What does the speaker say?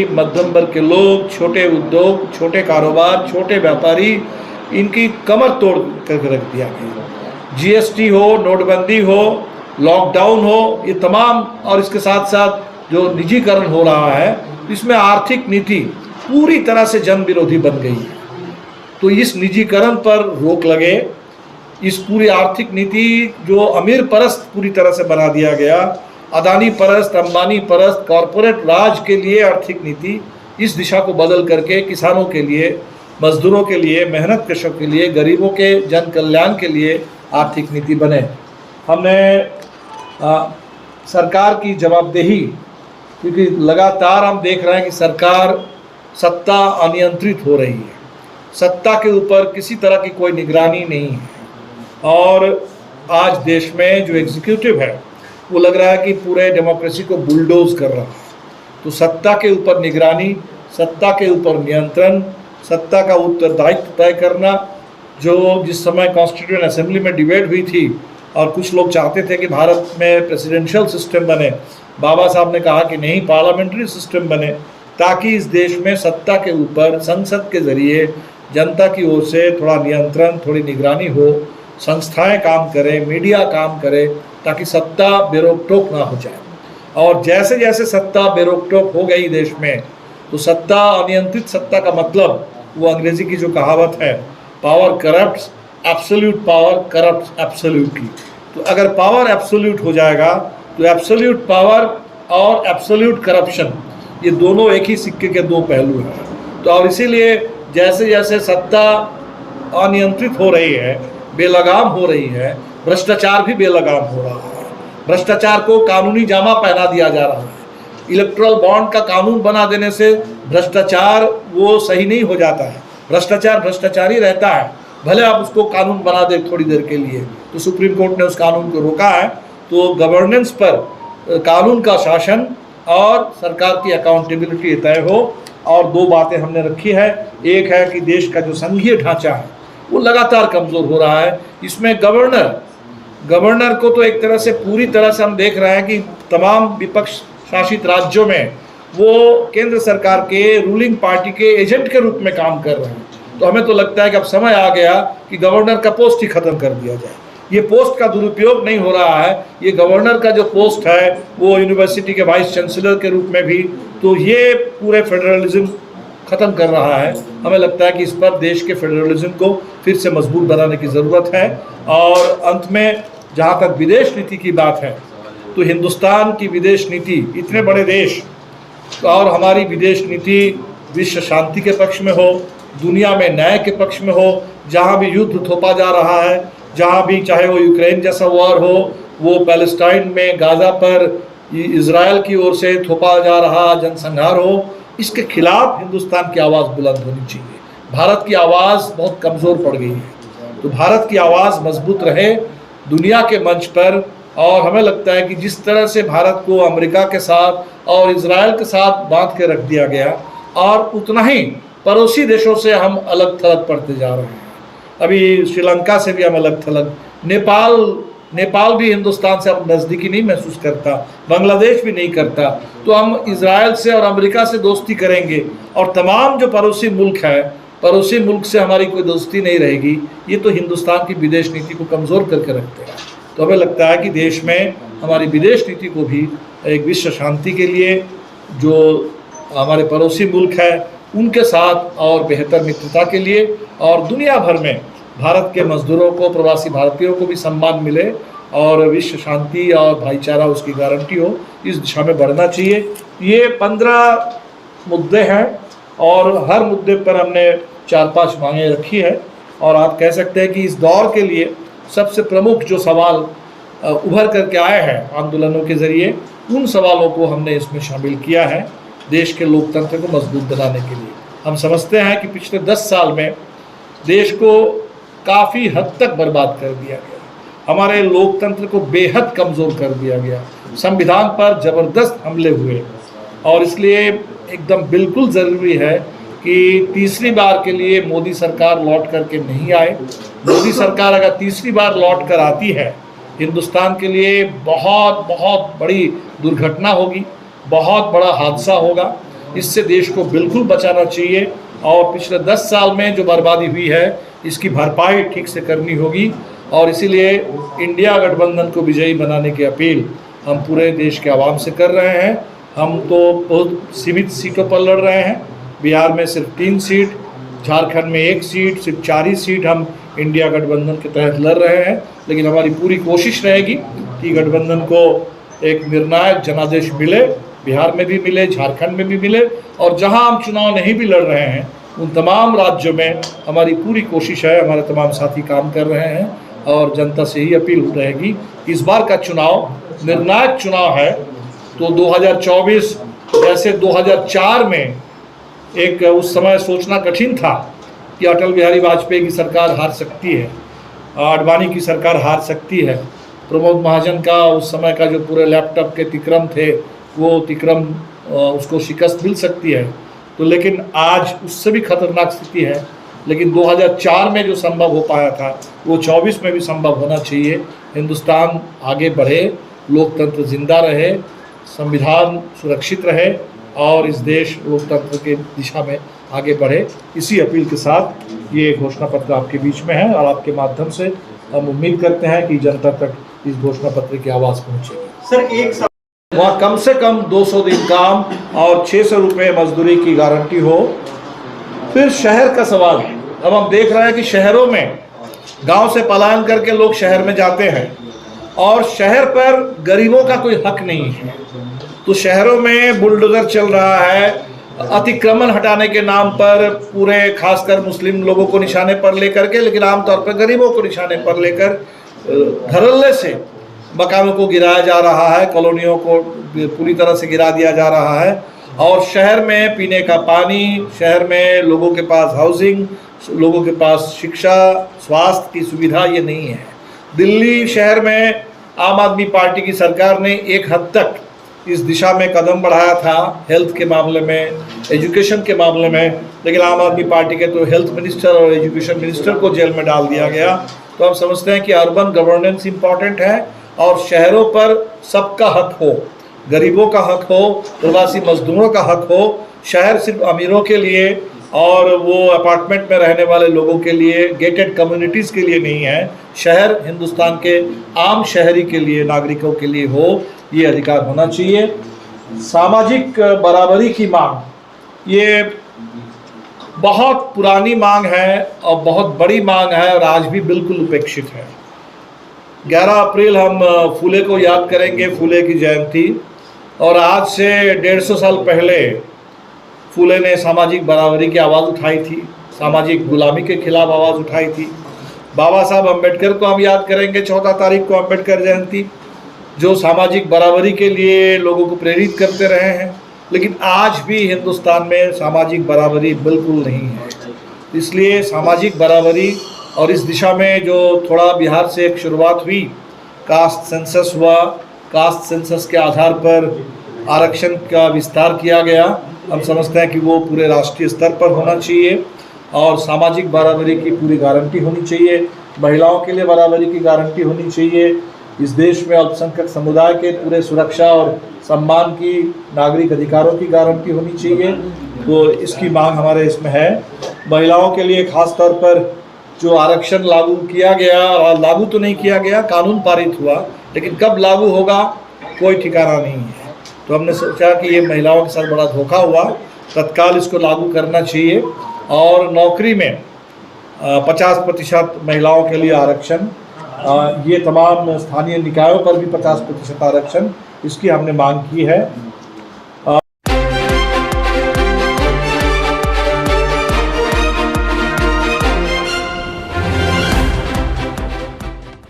गरीब मध्यम वर्ग के लोग, छोटे उद्योग, छोटे कारोबार, छोटे व्यापारी, इनकी कमर तोड़ कर रख दिया गया। जीएसटी हो, नोटबंदी हो, लॉकडाउन हो, ये तमाम, और इसके साथ साथ जो निजीकरण हो रहा है, इसमें आर्थिक नीति पूरी तरह से जन विरोधी बन गई है। तो इस निजीकरण पर रोक लगे, इस पूरी आर्थिक नीति जो अमीर परस्त पूरी तरह से बना दिया गया, अदानी परस्त, अंबानी परस्त, कॉरपोरेट राज के लिए आर्थिक नीति, इस दिशा को बदल करके किसानों के लिए, मजदूरों के लिए, मेहनत कशों के लिए, गरीबों के जन कल्याण के लिए आर्थिक नीति बने। हमने सरकार की जवाबदेही, क्योंकि लगातार हम देख रहे हैं कि सरकार सत्ता अनियंत्रित हो रही है, सत्ता के ऊपर किसी तरह की कोई निगरानी नहीं है, और आज देश में जो एग्जीक्यूटिव है वो लग रहा है कि पूरे डेमोक्रेसी को बुलडोज कर रहा है। तो सत्ता के ऊपर निगरानी, सत्ता के ऊपर नियंत्रण, सत्ता का उत्तरदायित्व तय करना, जो जिस समय कॉन्स्टिट्यूएंट असेंबली में डिबेट हुई थी और कुछ लोग चाहते थे कि भारत में प्रेसिडेंशियल सिस्टम बने, बाबा साहब ने कहा कि नहीं, पार्लियामेंट्री सिस्टम बने, ताकि इस देश में सत्ता के ऊपर संसद के जरिए जनता की ओर से थोड़ा नियंत्रण, थोड़ी निगरानी हो, संस्थाएं काम करें, मीडिया काम करे, ताकि सत्ता बेरोक टोक ना हो जाए। और जैसे जैसे सत्ता बेरोक टोक हो गई देश में, तो सत्ता, अनियंत्रित सत्ता का मतलब, वो अंग्रेजी की जो कहावत है, power corrupts, absolute power corrupts absolutely. तो अगर पावर एब्सोल्यूट हो जाएगा तो एब्सोल्यूट पावर और एब्सोल्यूट करप्शन, ये दोनों एक ही सिक्के के दो पहलू हैं। तो और इसीलिए जैसे जैसे सत्ता अनियंत्रित हो रही है, बेलगाम हो रही है, भ्रष्टाचार भी बेलगाम हो रहा है। भ्रष्टाचार को कानूनी जामा पहना दिया जा रहा है। इलेक्ट्रल बॉन्ड का कानून बना देने से भ्रष्टाचार वो सही नहीं हो जाता है। भ्रष्टाचार भ्रष्टाचार ही रहता है, भले आप उसको कानून बना दे थोड़ी देर के लिए। तो सुप्रीम कोर्ट ने उस कानून को रोका है। तो गवर्नेंस पर, कानून का शासन और सरकार की अकाउंटेबिलिटी तय हो। और दो बातें हमने रखी है। एक है कि देश का जो संघीय ढांचा है वो लगातार कमज़ोर हो रहा है। इसमें गवर्नर को तो एक तरह से, पूरी तरह से हम देख रहे हैं कि तमाम विपक्ष शासित राज्यों में वो केंद्र सरकार के रूलिंग पार्टी के एजेंट के रूप में काम कर रहे हैं। तो हमें तो लगता है कि अब समय आ गया कि गवर्नर का पोस्ट ही खत्म कर दिया जाए। ये पोस्ट का दुरुपयोग नहीं हो रहा है। ये गवर्नर का जो पोस्ट है वो यूनिवर्सिटी के वाइस चांसलर के रूप में भी, तो ये पूरे फेडरलिज्म ख़त्म कर रहा है। हमें लगता है कि इस पर देश के फेडरलिज्म को फिर से मजबूत बनाने की ज़रूरत है। और अंत में जहाँ तक विदेश नीति की बात है, तो हिंदुस्तान की विदेश नीति, इतने बड़े देश और हमारी विदेश नीति विश्व शांति के पक्ष में हो, दुनिया में न्याय के पक्ष में हो। जहाँ भी युद्ध थोपा जा रहा है, जहाँ भी, चाहे वो यूक्रेन जैसा वॉर हो, वो पैलेस्टाइन में गाज़ा पर इजराइल की ओर से थोपा जा रहा जनसंहार हो, इसके खिलाफ हिंदुस्तान की आवाज़ बुलंद होनी चाहिए। भारत की आवाज़ बहुत कमज़ोर पड़ गई है, तो भारत की आवाज़ मजबूत रहे दुनिया के मंच पर। और हमें लगता है कि जिस तरह से भारत को अमेरिका के साथ और इजराइल के साथ बांध के रख दिया गया, और उतना ही पड़ोसी देशों से हम अलग थलग पड़ते जा रहे हैं। अभी श्रीलंका से भी हम अलग थलग, नेपाल भी हिंदुस्तान से अब नज़दीकी नहीं महसूस करता, बांग्लादेश भी नहीं करता। तो हम इजराइल से और अमेरिका से दोस्ती करेंगे, और तमाम जो पड़ोसी मुल्क है, पड़ोसी मुल्क से हमारी कोई दोस्ती नहीं रहेगी। ये तो हिंदुस्तान की विदेश नीति को कमज़ोर करके रखते हैं। तो हमें लगता है कि देश में हमारी विदेश नीति को भी एक विश्व शांति के लिए, जो हमारे पड़ोसी मुल्क है उनके साथ और बेहतर मित्रता के लिए, और दुनिया भर में भारत के मज़दूरों को, प्रवासी भारतीयों को भी सम्मान मिले और विश्व शांति और भाईचारा उसकी गारंटी हो, इस दिशा में बढ़ना चाहिए। ये 15 मुद्दे हैं और हर मुद्दे पर हमने 4-5 मांगें रखी है। और आप कह सकते हैं कि इस दौर के लिए सबसे प्रमुख जो सवाल उभर करके आए हैं आंदोलनों के ज़रिए, उन सवालों को हमने इसमें शामिल किया है देश के लोकतंत्र को मजबूत बनाने के लिए। हम समझते हैं कि पिछले 10 साल में देश को काफ़ी हद तक बर्बाद कर दिया गया, हमारे लोकतंत्र को बेहद कमज़ोर कर दिया गया, संविधान पर ज़बरदस्त हमले हुए। और इसलिए एकदम बिल्कुल ज़रूरी है कि तीसरी बार के लिए मोदी सरकार लौट करके नहीं आए। मोदी सरकार अगर तीसरी बार लौट कर आती है, हिंदुस्तान के लिए बहुत बहुत बड़ी दुर्घटना होगी, बहुत बड़ा हादसा होगा। इससे देश को बिल्कुल बचाना चाहिए और पिछले 10 साल में जो बर्बादी हुई है इसकी भरपाई ठीक से करनी होगी। और इसीलिए इंडिया गठबंधन को विजयी बनाने की अपील हम पूरे देश के आवाम से कर रहे हैं। हम तो बहुत सीमित सीटों पर लड़ रहे हैं, बिहार में सिर्फ 3 सीट, झारखंड में 1 सीट, सिर्फ 4 ही सीट हम इंडिया गठबंधन के तहत लड़ रहे हैं। लेकिन हमारी पूरी कोशिश रहेगी कि गठबंधन को एक निर्णायक जनादेश मिले, बिहार में भी मिले, झारखंड में भी मिले, और जहां हम चुनाव नहीं भी लड़ रहे हैं उन तमाम राज्यों में हमारी पूरी कोशिश है, हमारे तमाम साथी काम कर रहे हैं और जनता से ही अपील रहेगी। इस बार का चुनाव निर्णायक चुनाव है। तो 2024 जैसे 2004 में एक उस समय सोचना कठिन था कि अटल बिहारी वाजपेयी की सरकार हार सकती है, आडवाणी की सरकार हार सकती है, प्रमोद महाजन का उस समय का जो पूरे लैपटॉप के तिक्रम थे वो तिक्रम उसको शिकस्त मिल सकती है। तो लेकिन आज उससे भी खतरनाक स्थिति है। लेकिन 2004 में जो संभव हो पाया था वो 24 में भी संभव होना चाहिए। हिंदुस्तान आगे बढ़े, लोकतंत्र जिंदा रहे, संविधान सुरक्षित रहे और इस देश लोकतंत्र के दिशा में आगे बढ़े। इसी अपील के साथ ये घोषणा पत्र आपके बीच में है और आपके माध्यम से हम उम्मीद करते हैं कि जनता तक इस घोषणा पत्र की आवाज़ पहुँचेगी। सर, वहाँ कम से कम 200 दिन काम और 600 रुपये मजदूरी की गारंटी हो। फिर शहर का सवाल, अब हम देख रहे हैं कि शहरों में गांव से पलायन करके लोग शहर में जाते हैं और शहर पर गरीबों का कोई हक नहीं है। तो शहरों में बुलडोजर चल रहा है, अतिक्रमण हटाने के नाम पर पूरे खासकर मुस्लिम लोगों को निशाने पर लेकर के, लेकिन आमतौर पर गरीबों को निशाने पर लेकर धड़ल्ले से मकानों को गिराया जा रहा है, कॉलोनियों को पूरी तरह से गिरा दिया जा रहा है। और शहर में पीने का पानी, शहर में लोगों के पास हाउसिंग, लोगों के पास शिक्षा, स्वास्थ्य की सुविधा ये नहीं है। दिल्ली शहर में आम आदमी पार्टी की सरकार ने एक हद तक इस दिशा में कदम बढ़ाया था, हेल्थ के मामले में, एजुकेशन के मामले में, लेकिन आम आदमी पार्टी के तो हेल्थ मिनिस्टर और एजुकेशन मिनिस्टर को जेल में डाल दिया गया। तो हम समझते हैं कि अर्बन गवर्नेंस इम्पॉर्टेंट है और शहरों पर सबका हक हो, गरीबों का हक हो, प्रवासी मजदूरों का हक हो। शहर सिर्फ अमीरों के लिए और वो अपार्टमेंट में रहने वाले लोगों के लिए, गेटेड कम्युनिटीज़ के लिए नहीं है। शहर हिंदुस्तान के आम शहरी के लिए, नागरिकों के लिए हो, ये अधिकार होना चाहिए। सामाजिक बराबरी की मांग, ये बहुत पुरानी मांग है और बहुत बड़ी मांग है और आज भी बिल्कुल उपेक्षित है। 11 अप्रैल हम फूले को याद करेंगे, फूले की जयंती, और आज से 150 साल पहले फूले ने सामाजिक बराबरी की आवाज़ उठाई थी, सामाजिक गुलामी के खिलाफ आवाज़ उठाई थी। बाबा साहब अम्बेडकर को हम याद करेंगे 14 तारीख को, अम्बेडकर जयंती, जो सामाजिक बराबरी के लिए लोगों को प्रेरित करते रहे हैं। लेकिन आज भी हिंदुस्तान में सामाजिक बराबरी बिल्कुल नहीं है। इसलिए सामाजिक बराबरी और इस दिशा में जो थोड़ा बिहार से एक शुरुआत हुई, कास्ट सेंसस हुआ, कास्ट सेंसस के आधार पर आरक्षण का विस्तार किया गया। हम समझते हैं कि वो पूरे राष्ट्रीय स्तर पर होना चाहिए और सामाजिक बराबरी की पूरी गारंटी होनी चाहिए। महिलाओं के लिए बराबरी की गारंटी होनी चाहिए। इस देश में अल्पसंख्यक समुदाय के पूरे सुरक्षा और सम्मान की, नागरिक अधिकारों की गारंटी होनी चाहिए। तो इसकी मांग हमारे इसमें है। महिलाओं के लिए खास तौर पर जो आरक्षण लागू किया गया, और लागू तो नहीं किया गया, कानून पारित हुआ, लेकिन कब लागू होगा कोई ठिकाना नहीं है। तो हमने सोचा कि ये महिलाओं के साथ बड़ा धोखा हुआ, तत्काल इसको लागू करना चाहिए। और नौकरी में 50% महिलाओं के लिए आरक्षण, ये तमाम स्थानीय निकायों पर भी 50% आरक्षण, इसकी हमने मांग की है।